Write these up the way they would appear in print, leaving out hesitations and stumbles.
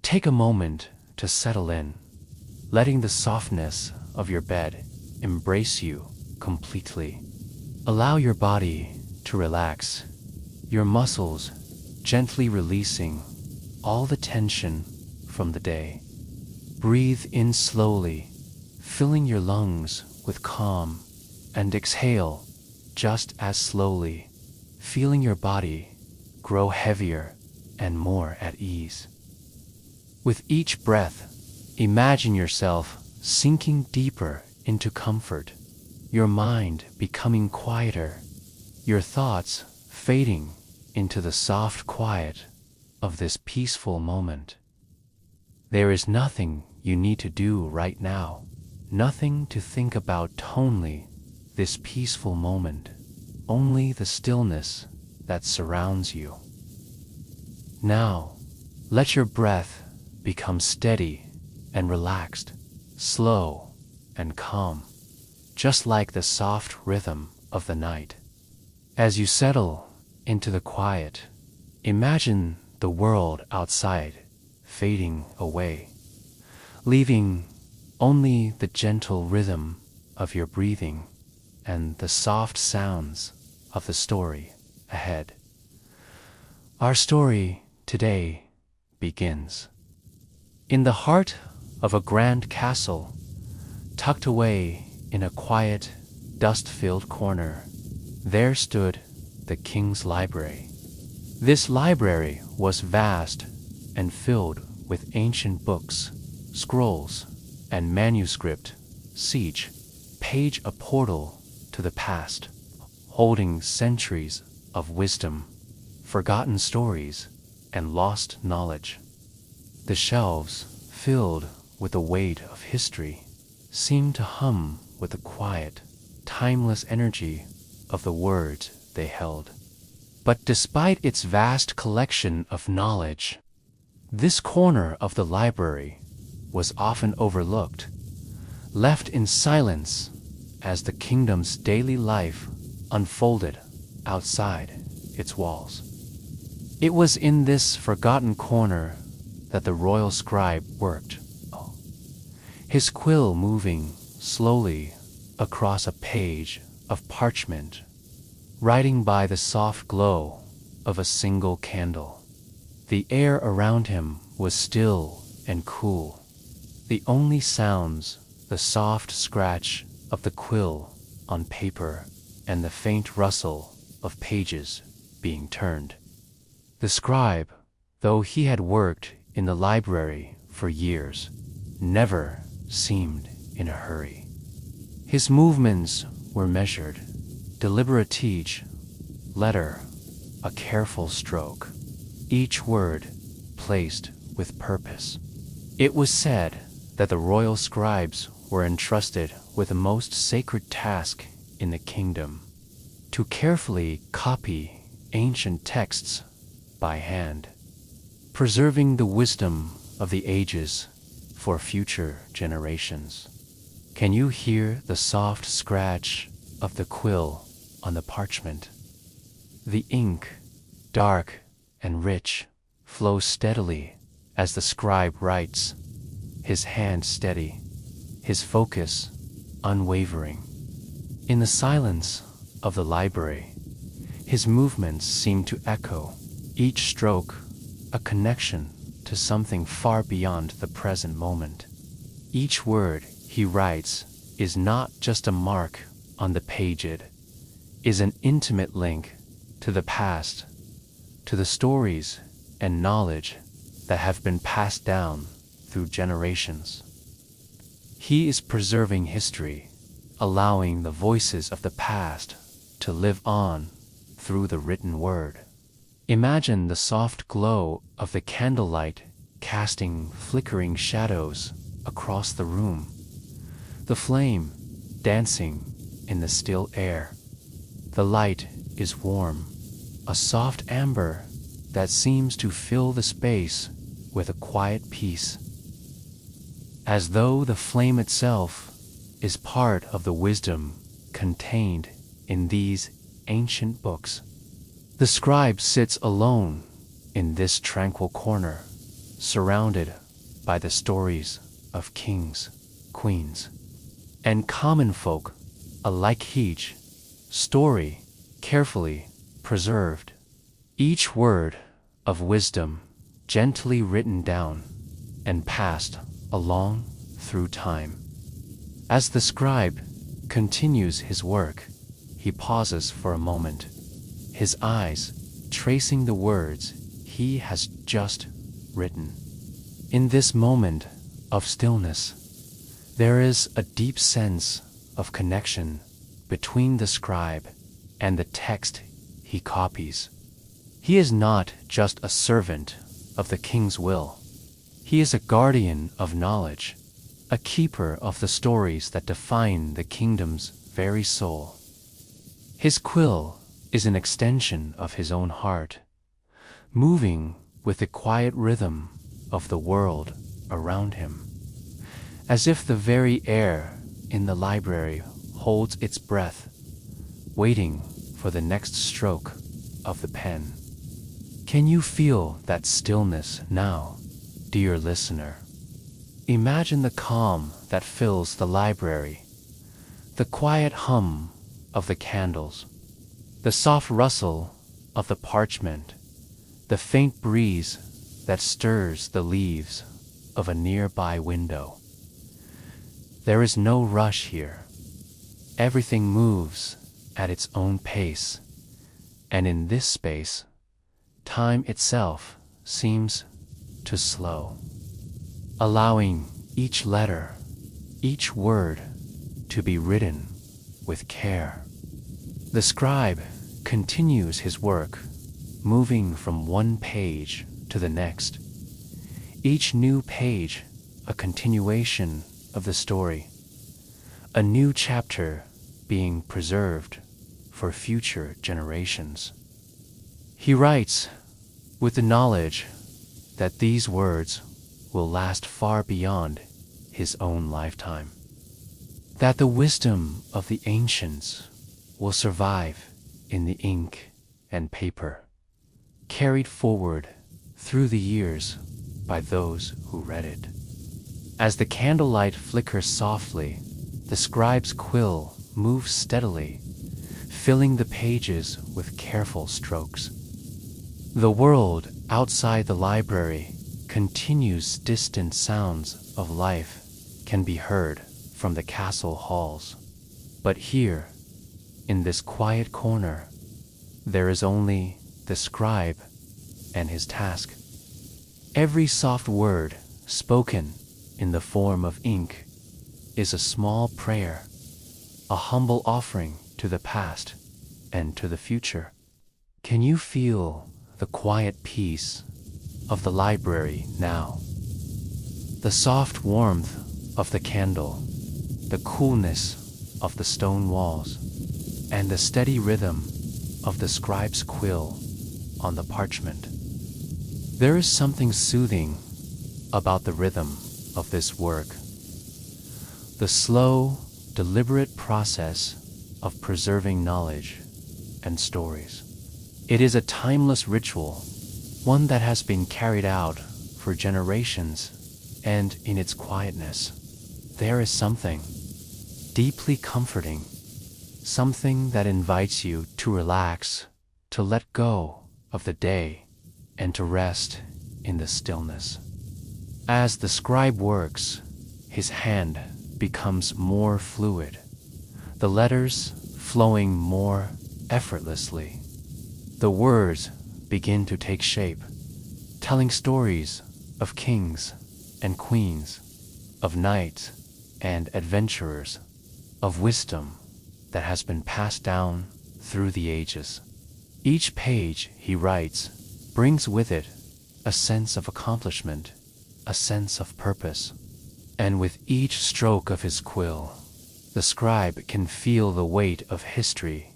Take a moment to settle in, letting the softness of your bed embrace you completely. Allow your body to relax, your muscles gently releasing all the tension from the day. Breathe in slowly, filling your lungs with calm, and exhale just as slowly, feeling your body grow heavier and more at ease. With each breath, imagine yourself sinking deeper into comfort, your mind becoming quieter, your thoughts fading into the soft quiet of this peaceful moment. There is nothing you need to do right now, nothing to think about only this peaceful moment, only the stillness that surrounds you. Now, let your breath become steady and relaxed, slow and calm, just like the soft rhythm of the night. As you settle into the quiet, imagine the world outside fading away, leaving only the gentle rhythm of your breathing and the soft sounds of the story ahead. Our story today begins. In the heart of a grand castle, tucked away in a quiet, dust-filled corner, there stood the king's library. This library was vast and filled with ancient books, scrolls, and manuscript, each page a portal to the past, holding centuries of wisdom, forgotten stories, and lost knowledge. The shelves, filled with the weight of history, seemed to hum with the quiet, timeless energy of the words they held. But despite its vast collection of knowledge, this corner of the library was often overlooked, left in silence as the kingdom's daily life unfolded outside its walls. It was in this forgotten corner that the royal scribe worked, his quill moving slowly across a page of parchment, writing by the soft glow of a single candle. The air around him was still and cool. The only sounds, the soft scratch of the quill on paper and the faint rustle of pages being turned. The scribe, though he had worked in the library for years, never seemed in a hurry. His movements were measured, deliberate, each letter a careful stroke, each word placed with purpose. It was said that the royal scribes were entrusted with the most sacred task in the kingdom, to carefully copy ancient texts by hand, preserving the wisdom of the ages for future generations. Can you hear the soft scratch of the quill on the parchment? The ink, dark and rich, flows steadily as the scribe writes, his hand steady, his focus unwavering. In the silence of the library, his movements seem to echo, each stroke a connection to something far beyond the present moment. Each word he writes is not just a mark on the page, it is an intimate link to the past, to the stories and knowledge that have been passed down through generations. He is preserving history, allowing the voices of the past to live on through the written word. Imagine the soft glow of the candlelight casting flickering shadows across the room, the flame dancing in the still air. The light is warm, a soft amber that seems to fill the space with a quiet peace, as though the flame itself is part of the wisdom contained in these ancient books. The scribe sits alone in this tranquil corner, surrounded by the stories of kings, queens, and common folk, alike each story carefully preserved, each word of wisdom gently written down and passed along through time. As the scribe continues his work, he pauses for a moment, his eyes tracing the words he has just written. In this moment of stillness, there is a deep sense of connection between the scribe and the text he copies. He is not just a servant of the king's will. He is a guardian of knowledge, a keeper of the stories that define the kingdom's very soul. His quill is an extension of his own heart, moving with the quiet rhythm of the world around him, as if the very air in the library holds its breath, waiting for the next stroke of the pen. Can you feel that stillness now, dear listener? Imagine the calm that fills the library, the quiet hum of the candles, the soft rustle of the parchment, the faint breeze that stirs the leaves of a nearby window. There is no rush here. Everything moves at its own pace, and in this space, time itself seems to slow, allowing each letter, each word to be written with care. The scribe continues his work, moving from one page to the next, each new page a continuation of the story, a new chapter being preserved for future generations. He writes with the knowledge that these words will last far beyond his own lifetime, that the wisdom of the ancients will survive in the ink and paper, carried forward through the years by those who read it. As the candlelight flickers softly, the scribe's quill moves steadily, filling the pages with careful strokes. The world outside the library continues. Distant sounds of life can be heard from the castle halls. But here, in this quiet corner, there is only the scribe and his task. Every soft word spoken in the form of ink is a small prayer, a humble offering to the past and to the future. Can you feel the quiet peace of the library now? The soft warmth of the candle, the coolness of the stone walls, and the steady rhythm of the scribe's quill on the parchment. There is something soothing about the rhythm of this work, the slow, deliberate process of preserving knowledge and stories. It is a timeless ritual, one that has been carried out for generations, and in its quietness, there is something deeply comforting, something that invites you to relax, to let go of the day, and to rest in the stillness. As the scribe works, his hand becomes more fluid, the letters flowing more effortlessly. The words begin to take shape, telling stories of kings and queens, of knights and adventurers, of wisdom that has been passed down through the ages. Each page he writes brings with it a sense of accomplishment, a sense of purpose. And with each stroke of his quill, the scribe can feel the weight of history,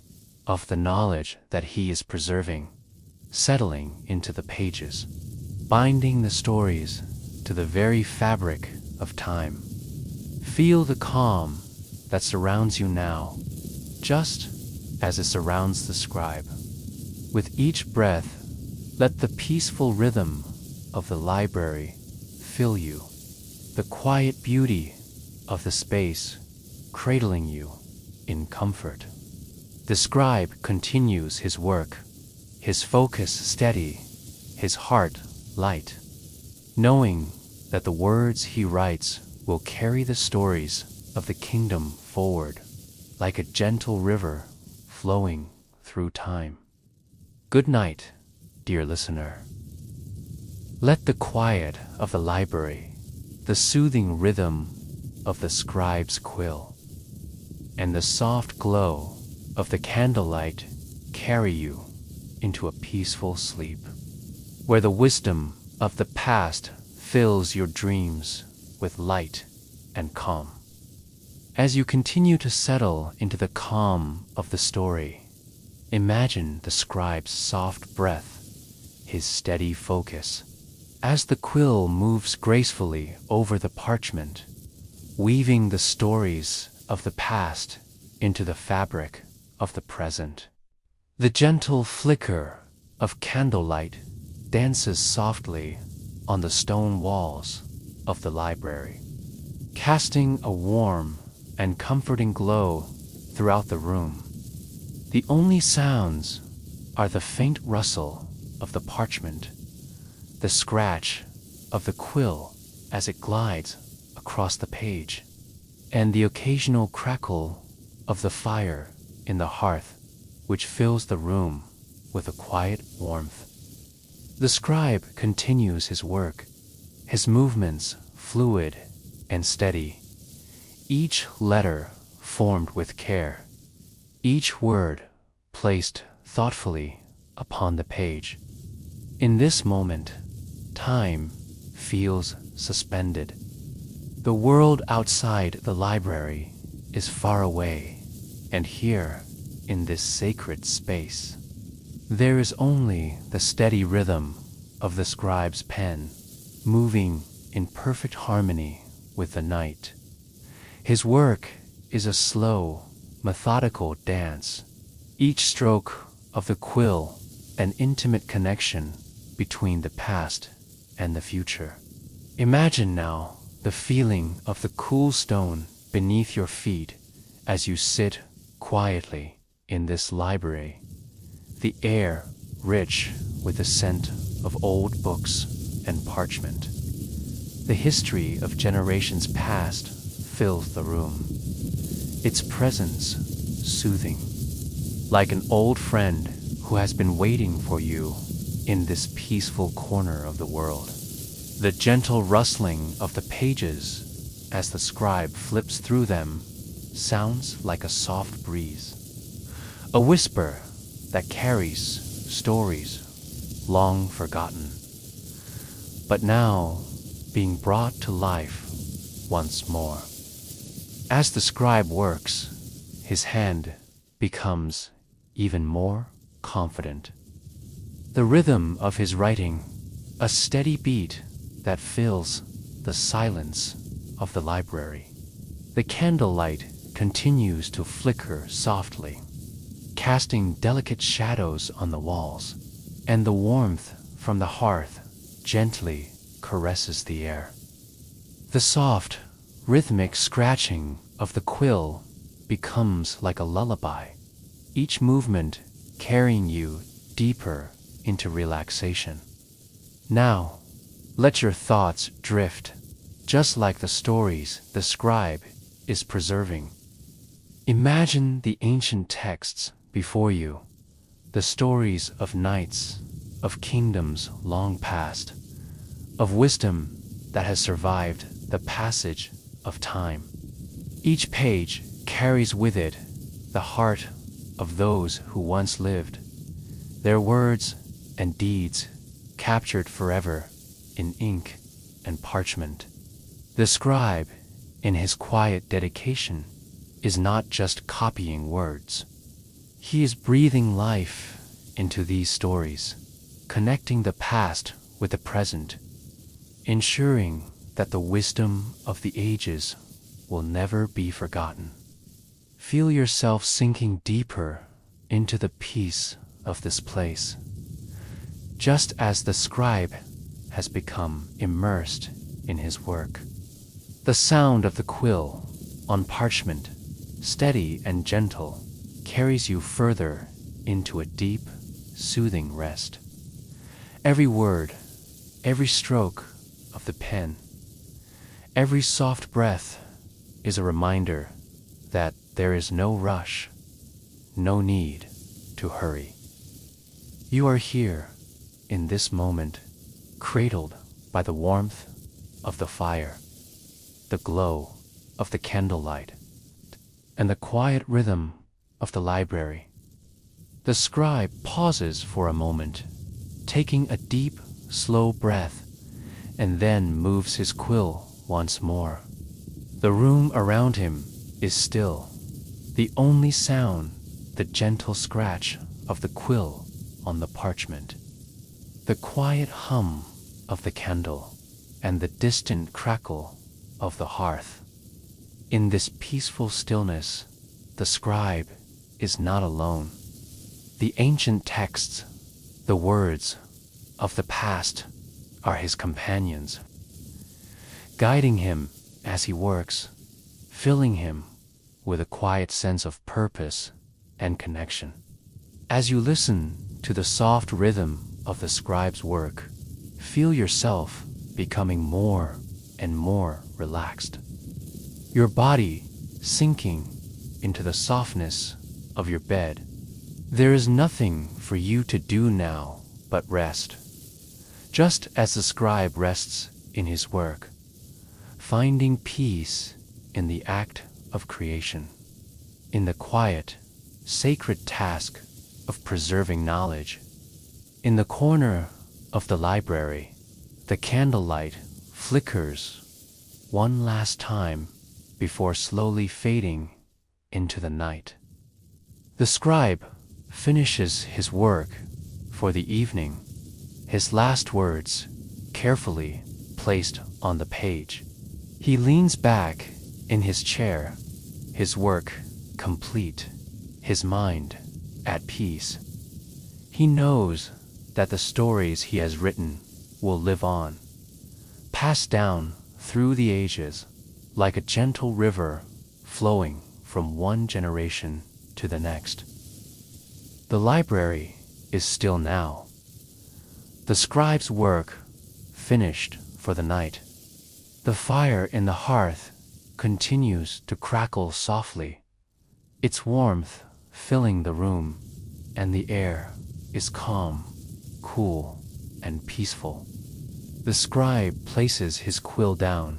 of the knowledge that he is preserving, settling into the pages, binding the stories to the very fabric of time. Feel the calm that surrounds you now, just as it surrounds the scribe. With each breath, let the peaceful rhythm of the library fill you, the quiet beauty of the space cradling you in comfort. The scribe continues his work, his focus steady, his heart light, knowing that the words he writes will carry the stories of the kingdom forward like a gentle river flowing through time. Good night, dear listener. Let the quiet of the library, the soothing rhythm of the scribe's quill, and the soft glow of the candlelight carry you into a peaceful sleep, where the wisdom of the past fills your dreams with light and calm. As you continue to settle into the calm of the story, imagine the scribe's soft breath, his steady focus, as the quill moves gracefully over the parchment, weaving the stories of the past into the fabric of the present. The gentle flicker of candlelight dances softly on the stone walls of the library, casting a warm and comforting glow throughout the room. The only sounds are the faint rustle of the parchment, the scratch of the quill as it glides across the page, and the occasional crackle of the fire in the hearth, which fills the room with a quiet warmth. The scribe continues his work, his movements fluid and steady, each letter formed with care, each word placed thoughtfully upon the page. In this moment, time feels suspended. The world outside the library is far away, and here, in this sacred space, there is only the steady rhythm of the scribe's pen, moving in perfect harmony with the night. His work is a slow, methodical dance, each stroke of the quill an intimate connection between the past and the future. Imagine now the feeling of the cool stone beneath your feet as you sit quietly in this library, the air rich with the scent of old books and parchment. The history of generations past fills the room, its presence soothing, like an old friend who has been waiting for you in this peaceful corner of the world. The gentle rustling of the pages as the scribe flips through them sounds like a soft breeze, a whisper that carries stories long forgotten, but now being brought to life once more. As the scribe works, his hand becomes even more confident. The rhythm of his writing, a steady beat that fills the silence of the library. The candlelight continues to flicker softly, casting delicate shadows on the walls, and the warmth from the hearth gently caresses the air. The soft, rhythmic scratching of the quill becomes like a lullaby, each movement carrying you deeper into relaxation. Now, let your thoughts drift, just like the stories the scribe is preserving. Imagine the ancient texts before you, the stories of knights, of kingdoms long past, of wisdom that has survived the passage of time. Each page carries with it the heart of those who once lived, their words and deeds captured forever in ink and parchment. The scribe, in his quiet dedication, is not just copying words. He is breathing life into these stories, connecting the past with the present, ensuring that the wisdom of the ages will never be forgotten. Feel yourself sinking deeper into the peace of this place, just as the scribe has become immersed in his work. The sound of the quill on parchment, steady and gentle, carries you further into a deep, soothing rest. Every word, every stroke of the pen, every soft breath is a reminder that there is no rush, no need to hurry. You are here in this moment, cradled by the warmth of the fire, the glow of the candlelight, and the quiet rhythm of the library. The scribe pauses for a moment, taking a deep, slow breath, and then moves his quill once more. The room around him is still, the only sound the gentle scratch of the quill on the parchment, the quiet hum of the candle, and the distant crackle of the hearth. In this peaceful stillness, the scribe is not alone. The ancient texts, the words of the past, are his companions, guiding him as he works, filling him with a quiet sense of purpose and connection. As you listen to the soft rhythm of the scribe's work, feel yourself becoming more and more relaxed. Your body sinking into the softness of your bed. There is nothing for you to do now but rest. Just as the scribe rests in his work, finding peace in the act of creation, in the quiet, sacred task of preserving knowledge. In the corner of the library, the candlelight flickers one last time before slowly fading into the night. The scribe finishes his work for the evening, his last words carefully placed on the page. He leans back in his chair, his work complete, his mind at peace. He knows that the stories he has written will live on, passed down through the ages like a gentle river flowing from one generation to the next. The library is still now. The scribe's work finished for the night. The fire in the hearth continues to crackle softly, its warmth filling the room, and the air is calm, cool, and peaceful. The scribe places his quill down,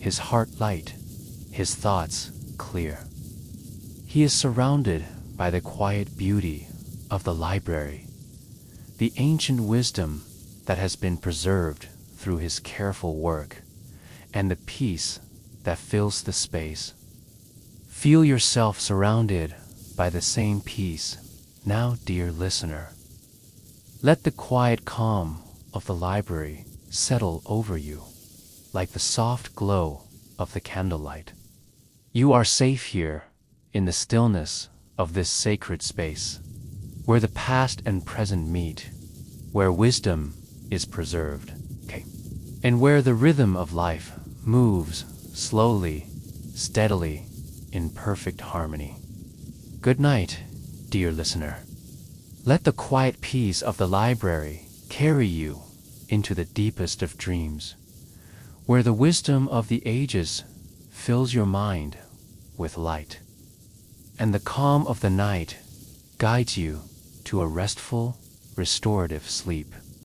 his heart light, his thoughts clear. He is surrounded by the quiet beauty of the library, the ancient wisdom that has been preserved through his careful work, and the peace that fills the space. Feel yourself surrounded by the same peace now, dear listener. Let the quiet calm of the library settle over you, like the soft glow of the candlelight. You are safe here in the stillness of this sacred space, where the past and present meet, where wisdom is preserved, and where the rhythm of life moves slowly, steadily, in perfect harmony. Good night, dear listener. Let the quiet peace of the library carry you into the deepest of dreams, where the wisdom of the ages fills your mind with light, and the calm of the night guides you to a restful, restorative sleep.